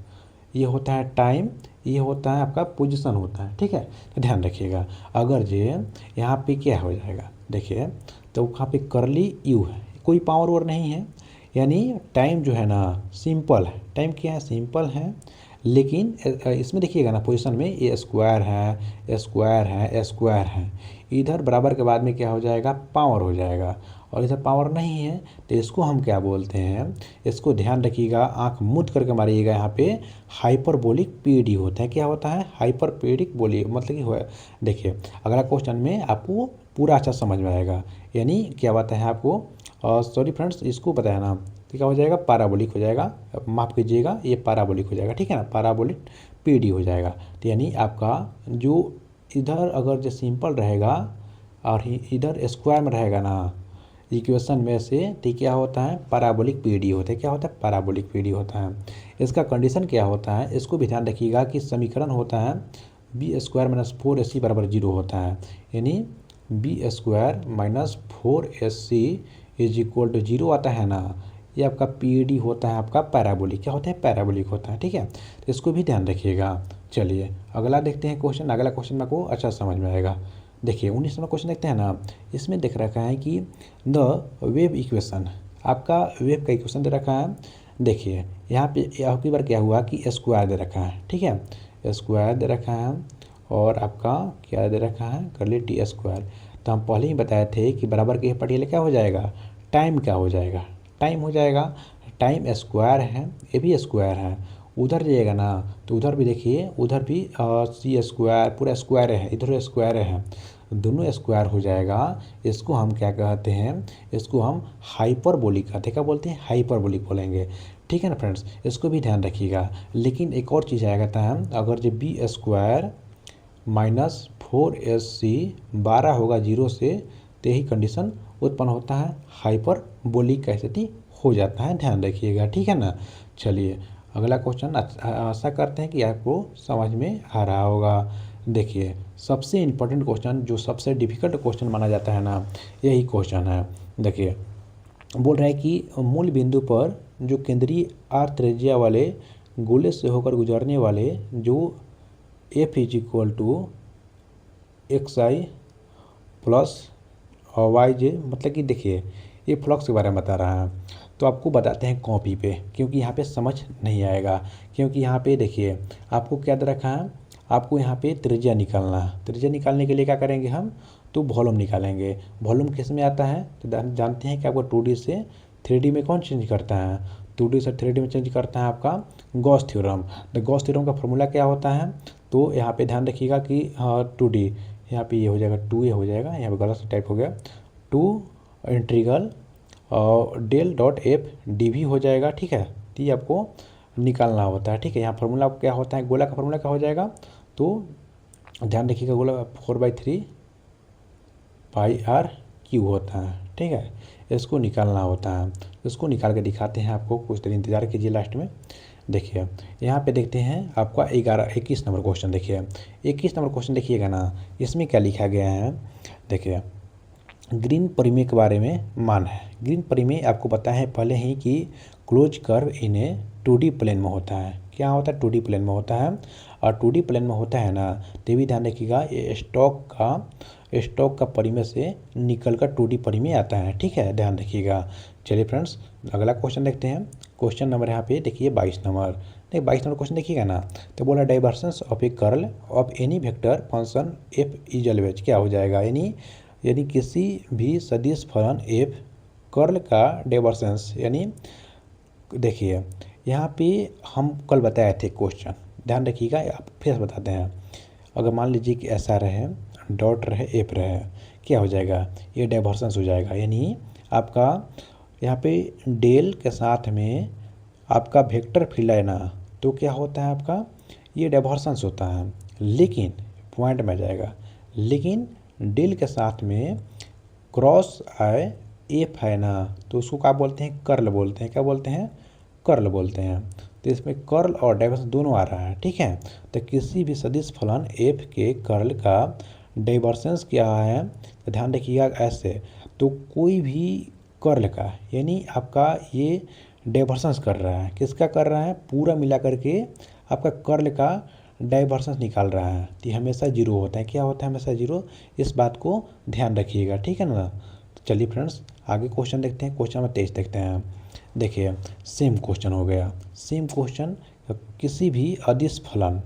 ये होता है टाइम, ये होता है आपका पोजीशन होता है, ठीक है। तो ध्यान रखिएगा, अगर जे यहाँ पे क्या हो जाएगा, देखिए तो वहाँ पे करली यू है, कोई पावर और नहीं है, यानी टाइम जो है ना सिंपल है। टाइम क्या है, सिंपल है। लेकिन इसमें देखिएगा ना पोजीशन में ये स्क्वायर है, स्क्वायर है, स्क्वायर है, इधर बराबर के बाद में क्या हो जाएगा, पावर हो जाएगा, और इधर पावर नहीं है। तो इसको हम क्या बोलते हैं, इसको ध्यान रखिएगा, आंख मूंद करके मारिएगा, यहाँ पे हाइपरबोलिक पीडी होता है। क्या होता है, हाइपरबोलिक बोलिए, मतलब कि हो। देखिए अगला क्वेश्चन में आपको पूरा अच्छा समझ में आएगा, यानी क्या बात है आपको, सॉरी फ्रेंड्स, इसको बताया ना, तो क्या हो जाएगा, पाराबोलिक हो जाएगा, माफ़ कीजिएगा, ये पाराबोलिक हो जाएगा, ठीक है ना, पाराबोलिक पीडी हो जाएगा। तो यानी आपका जो इधर अगर जो सिंपल रहेगा और इधर स्क्वायर में रहेगा ना इक्वेशन में से, तो क्या होता है, पाराबोलिक पीडी होता है। क्या होता है, पाराबोलिक पीडी होता है। इसका कंडीशन क्या होता है, इसको भी ध्यान रखिएगा कि समीकरण होता है बी स्क्वायर माइनस 4AC बराबर 0 होता है, यानी B square minus 4AC is equal to 0 आता है ना, ये आपका पीडी होता है, आपका पैराबोलिक। क्या होता है, पैराबोलिक होता है, ठीक है। तो इसको भी ध्यान रखिएगा। चलिए अगला देखते हैं क्वेश्चन, अगला क्वेश्चन में आपको अच्छा समझ में आएगा। देखिए 19 नंबर क्वेश्चन देखते हैं ना, इसमें देख रखा है कि द वेव इक्वेशन, आपका वेव का इक्वेशन दे रखा है। देखिए यहाँ पे आपकी बार क्या हुआ कि स्क्वायर दे रखा है, ठीक है, स्क्वायर दे रखा है, और आपका क्या दे रखा है, करली टी स्क्वायर। तो हम पहले ही बताए थे कि बराबर के पटियाले क्या हो जाएगा, टाइम क्या हो जाएगा, टाइम हो जाएगा। टाइम स्क्वायर है, ये भी स्क्वायर है। उधर जाइएगा ना तो उधर भी देखिए, उधर भी सी स्क्वायर पूरा स्क्वायर है, इधर स्क्वायर है, दोनों स्क्वायर हो जाएगा। इसको हम क्या कहते हैं, इसको हम हाइपरबोलिक कहते हैं। क्या बोलते हैं, हाइपरबोलिक बोलेंगे, ठीक है ना फ्रेंड्स। इसको भी ध्यान रखिएगा। लेकिन एक और चीज़ आएगा था, अगर जो बी स्क्वायर माइनस 4AC 12 होगा 0 से, तो यही कंडीशन उत्पन्न होता है, हाइपरबोलिक का स्थिति हो जाता है, ध्यान रखिएगा, ठीक है ना। चलिए अगला क्वेश्चन, आशा करते हैं कि आपको समझ में आ रहा होगा। देखिए सबसे इम्पोर्टेंट क्वेश्चन, जो सबसे डिफिकल्ट क्वेश्चन माना जाता है ना, यही क्वेश्चन है। देखिए बोल रहा है कि मूल बिंदु पर जो केंद्रीय आर त्रिज्या वाले गोले से होकर गुजरने वाले जो F is equal to XI plus YJ, मतलब कि देखिए ये फ्लक्स के बारे में बता रहा है। तो आपको बताते हैं कॉपी पे, क्योंकि यहाँ पे समझ नहीं आएगा। क्योंकि यहाँ पे देखिए आपको क्या दे रखा है, आपको यहाँ पे त्रिज्या निकालना है। त्रिज्या निकालने के लिए क्या करेंगे हम, तो वॉल्यूम निकालेंगे। वॉल्यूम किस में आता है, तो जानते हैं कि आपको 2D से 3D में कौन चेंज करता है, 2D से 3D में चेंज करता है आपका गॉस थ्योरम। तो गॉस थ्योरम का फॉर्मूला क्या होता है, तो यहाँ पे ध्यान रखिएगा कि 2D, यहाँ पे ये हो जाएगा 2A हो जाएगा, यहाँ पे गलत टाइप हो गया, 2 integral del dot F dV हो जाएगा, ठीक है। तो ये आपको निकालना होता है। ठीक है, यहाँ फार्मूला क्या होता है, गोला का फार्मूला क्या हो जाएगा, तो ध्यान रखिएगा गोला 4/3 पाई आर क्यू होता है। ठीक है, इसको निकालना होता है, इसको निकाल के दिखाते हैं आपको, कुछ देर इंतजार कीजिए। लास्ट में देखिए यहाँ पे देखते हैं आपका 21 नंबर क्वेश्चन। देखिए 21 नंबर क्वेश्चन देखिएगा ना, इसमें क्या लिखा गया है। देखिए ग्रीन परिमेय के बारे में मान है। ग्रीन परिमेय आपको पता है पहले ही कि close curve in a 2D plane में होता है। क्या होता है, 2D प्लेन में होता है। और 2D प्लेन में होता है ना, तो भी ध्यान रखिएगा ये स्टॉक का परिमेय से निकल कर 2D परिमेय आता है। ठीक है, ध्यान रखिएगा। चलिए फ्रेंड्स अगला क्वेश्चन देखते हैं। क्वेश्चन नंबर यहाँ पे देखिए 22 नंबर। नहीं 22 नंबर क्वेश्चन देखिएगा ना, तो बोला divergence of A curl of any vector function F is always, क्या हो जाएगा, यानी किसी भी सदिश फलन एफ कर्ल का डाइवर्जेंस, यानी देखिए यहाँ पे हम कल बताए थे क्वेश्चन, ध्यान रखिएगा, आप फिर बताते हैं। अगर मान लीजिए कि ऐसा रहे, डॉट रहे, एफ रहे, क्या हो जाएगा, ये डाइवर्जेंस हो जाएगा। यानी आपका यहाँ पे डेल के साथ में आपका वेक्टर फील्ड है ना, तो क्या होता है आपका, ये डाइवर्जेंस होता है। लेकिन पॉइंट में जाएगा, लेकिन डेल के साथ में क्रॉस आए एफ है ना, तो उसको क्या बोलते हैं, कर्ल बोलते हैं। क्या बोलते हैं, कर्ल बोलते हैं। तो इसमें कर्ल और डाइवर्जेंस दोनों आ रहा है। ठीक है, तो किसी भी सदिश फलन एफ के कर्ल का डाइवर्जेंस क्या है, तो ध्यान रखिएगा ऐसे, तो कोई भी कर्ल का, यानी आपका ये डाइवर्जेंस कर रहा है, किसका कर रहा है, पूरा मिला करके आपका कर्ल का डाइवर्जेंस निकाल रहा है, तो ये हमेशा जीरो होता है। क्या होता है, हमेशा जीरो। इस बात को ध्यान रखिएगा। ठीक है ना। तो चलिए फ्रेंड्स आगे क्वेश्चन देखते हैं। क्वेश्चन नंबर 23 देखते हैं। देखिए सेम क्वेश्चन हो गया, सेम क्वेश्चन। किसी भी अदिश फलन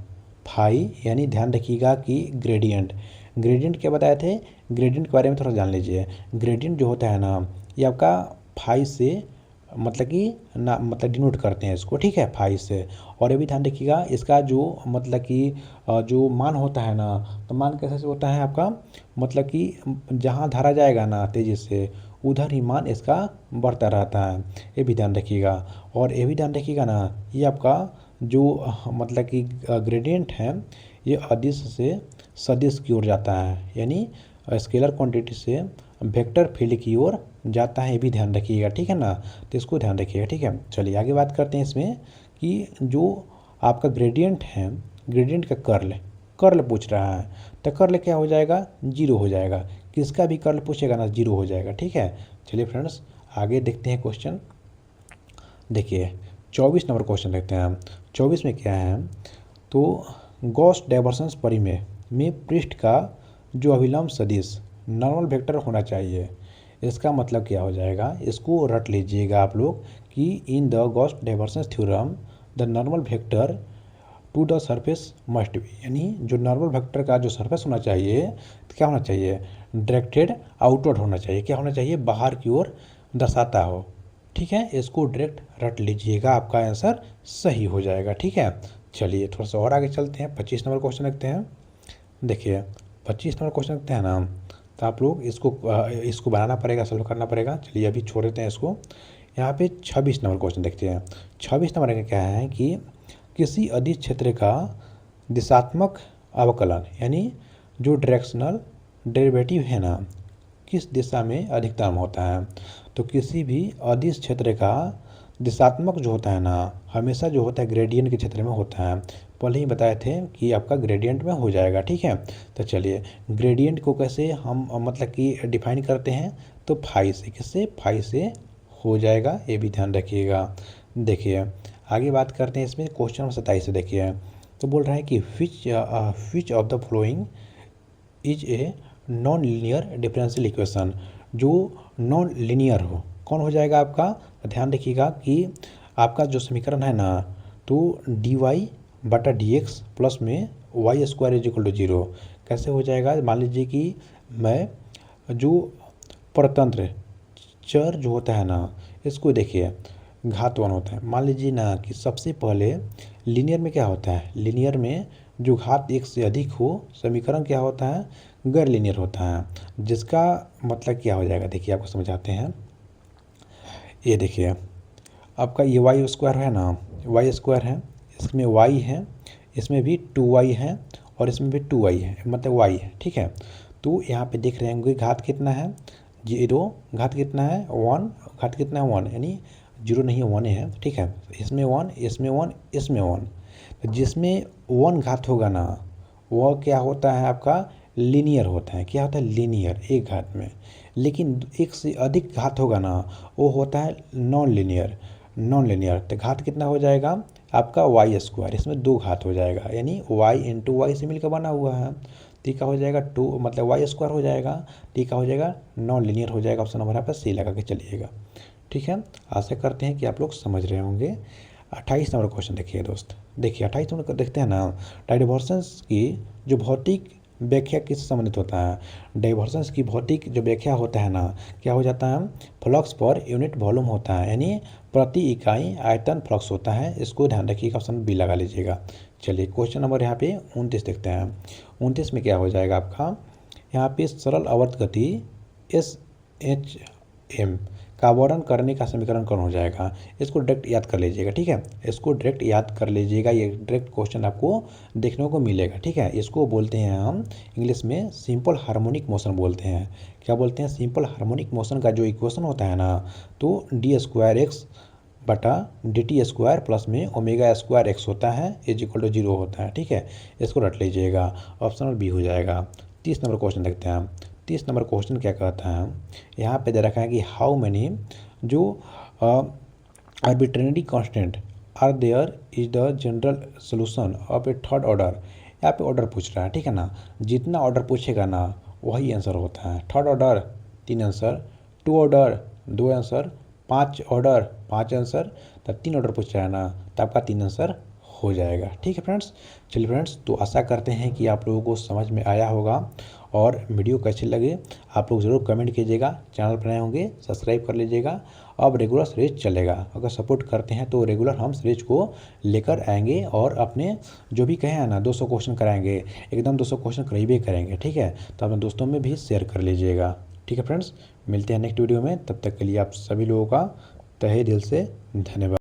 फाई, यानी ध्यान रखिएगा कि ग्रेडियंट क्या बताए थे, ग्रेडियंट के बारे में थोड़ा जान लीजिए। ग्रेडियंट जो होता है ना, ये आपका फाई से मतलब कि ना, मतलब डिनोट करते हैं इसको। ठीक है, फाई से। और ये भी ध्यान रखिएगा इसका जो मतलब कि जो मान होता है ना, तो मान कैसे से होता है आपका, मतलब कि जहाँ धारा जाएगा ना तेजी से, उधर ही मान इसका बढ़ता रहता है। ये भी ध्यान रखिएगा। और ये भी ध्यान रखिएगा ना, ये आपका जो मतलब कि ग्रेडियंट है, ये अदिश से सदिश की ओर जाता है, यानी स्केलर क्वांटिटी से वेक्टर फील्ड की ओर जाता है। ये भी ध्यान रखिएगा। ठीक है ना, तो इसको ध्यान रखिएगा। ठीक है, चलिए आगे बात करते हैं इसमें कि जो आपका ग्रेडियंट है, ग्रेडियंट का कर्ल पूछ रहा है, तो कर्ल क्या हो जाएगा, जीरो हो जाएगा। किसका भी कर्ल पूछेगा ना, जीरो हो जाएगा। ठीक है, चलिए फ्रेंड्स आगे देखते हैं क्वेश्चन। देखिए 24 नंबर क्वेश्चन देखते हैं हम। 24 में क्या है, तो गॉस डाइवर्जेंस परिमेय में पृष्ठ का जो अभिलंब सदिश नॉर्मल वेक्टर होना चाहिए। इसका मतलब क्या हो जाएगा, इसको रट लीजिएगा आप लोग कि in the Gauss divergence theorem the normal vector to the surface must be, यानी जो नॉर्मल वेक्टर का जो सरफेस होना चाहिए, तो क्या होना चाहिए, डायरेक्टेड आउटवर्ड होना चाहिए। क्या होना चाहिए, बाहर की ओर दर्शाता हो। ठीक है, इसको डायरेक्ट रट लीजिएगा, आपका आंसर सही हो जाएगा। ठीक है, चलिए थोड़ा सा और आगे चलते हैं। 25 नंबर क्वेश्चन देखते हैं। देखिए 25 नंबर क्वेश्चन देखते हैं ना, तो आप लोग इसको बनाना पड़ेगा, सॉल्व करना पड़ेगा। चलिए अभी छोड़ देते हैं इसको। यहाँ पे 26 नंबर क्वेश्चन देखते हैं। 26 नंबर का क्या है कि किसी अदिश क्षेत्र का दिशात्मक अवकलन, यानी जो डायरेक्शनल डेरिवेटिव है ना, किस दिशा में अधिकतम होता है। तो किसी भी अदिश क्षेत्र का दिशात्मक जो होता है ना, हमेशा जो होता है ग्रेडियंट के क्षेत्र में होता है। पहले ही बताए थे कि आपका ग्रेडियंट में हो जाएगा। ठीक है, तो चलिए ग्रेडियंट को कैसे हम मतलब कि डिफाइन करते हैं, तो फाई से, किससे, फाई से हो जाएगा। ये भी ध्यान रखिएगा। देखिए आगे बात करते हैं इसमें। क्वेश्चन नंबर 27 से देखिए, तो बोल रहा है कि which of the following is a non linear differential equation. जो नॉन लीनियर हो, कौन हो जाएगा आपका, ध्यान रखिएगा कि आपका जो समीकरण है ना, तो dy/dx प्लस में y² = 0 कैसे हो जाएगा। मान लीजिए कि मैं जो परतंत्र चर जो होता है ना, इसको देखिए घात 1 होता है। मान लीजिए ना कि सबसे पहले लीनियर में क्या होता है, लीनियर में जो घात 1 से अधिक हो, समीकरण क्या होता है, गैर लीनियर होता है। जिसका मतलब क्या हो जाएगा, देखिए आपको समझाते हैं। ये देखिए आपका ये y² है ना, वाई स्क्वायर है, इसमें वाई है, इसमें भी 2y है और इसमें भी 2y है, मतलब y है। ठीक है, तो यहाँ पे देख रहे होंगे घात कितना है 0, घात कितना है 1, घात कितना है 1, यानी 0 नहीं है 1 है। ठीक है, इसमें 1, इसमें 1, इसमें 1, तो जिसमें 1 घात होगा ना वह क्या होता है आपका लीनियर होता है। क्या होता है लीनियर, एक घात में। लेकिन एक से अधिक घात होगा ना वो होता है नॉन लीनियर। नॉन लीनियर तो घात कितना हो जाएगा आपका वाई स्क्वायर, इसमें 2 घात हो जाएगा, यानी y इंटू वाई से मिलकर बना हुआ है। टीका हो जाएगा 2 मतलब वाई स्क्वायर हो जाएगा, टीका हो जाएगा नॉन लीनियर हो जाएगा। ऑप्शन नंबर यहाँ पर सी लगा के चलिएगा। ठीक है, आशा करते हैं कि आप लोग समझ रहे होंगे। 28 नंबर क्वेश्चन देखिए दोस्त, देखिए 28 नंबर देखते हैं ना। डाइवर्जेंस की जो भौतिक व्याख्या किससे संबंधित होता है। डाइवर्जेंस की भौतिक जो व्याख्या होता है ना, क्या हो जाता है फ्लक्स पर यूनिट वॉल्यूम होता है, यानी प्रति इकाई आयतन फ्लक्स होता है। इसको ध्यान रखिएगा, ऑप्शन बी लगा लीजिएगा। चलिए क्वेश्चन नंबर यहाँ पे 29 देखते हैं। 29 में क्या हो जाएगा आपका, यहाँ पे सरल आवर्त गति SHM का वर्णन करने का समीकरण कौन हो जाएगा। इसको डायरेक्ट याद कर लीजिएगा। ठीक है, इसको डायरेक्ट याद कर लीजिएगा, ये डायरेक्ट क्वेश्चन आपको देखने को मिलेगा। ठीक है, इसको बोलते हैं हम इंग्लिश में सिंपल हार्मोनिक मोशन बोलते हैं। क्या बोलते हैं, सिंपल हार्मोनिक मोशन का जो इक्वेशन होता है ना, तो d² x बटा dt² प्लस में ω² x होता है = 0 होता है। ठीक है, इसको रट लीजिएगा, ऑप्शन बी हो जाएगा। 30 नंबर क्वेश्चन देखते हैं। 30 नंबर क्वेश्चन क्या कहता है, यहाँ पे दे रखा है कि हाउ मैनी जो arbitrary constant are there is the general solution of a third order. यहाँ पे ऑर्डर पूछ रहा है। ठीक है ना, जितना ऑर्डर पूछेगा ना वही आंसर होता है। Third order 3 answer, 2 order 2 answer, 5 order 5 answer, तो 3 ऑर्डर पूछ रहा है ना तो आपका 3 आंसर हो जाएगा। ठीक है फ्रेंड्स, चलिए फ्रेंड्स, तो आशा करते हैं कि आप लोगों को समझ में आया होगा और वीडियो कैसे लगे आप लोग ज़रूर कमेंट कीजिएगा। चैनल पर नए होंगे सब्सक्राइब कर लीजिएगा। अब रेगुलर सीरीज चलेगा, अगर सपोर्ट करते हैं तो रेगुलर हम सीरीज को लेकर आएंगे और अपने जो भी कहे हैं ना 200 क्वेश्चन कराएंगे, एकदम 200 क्वेश्चन करीबी करेंगे। ठीक है, तो अपने दोस्तों में भी शेयर कर लीजिएगा। ठीक है फ्रेंड्स, मिलते हैं नेक्स्ट वीडियो में, तब तक के लिए आप सभी लोगों का तहे दिल से धन्यवाद।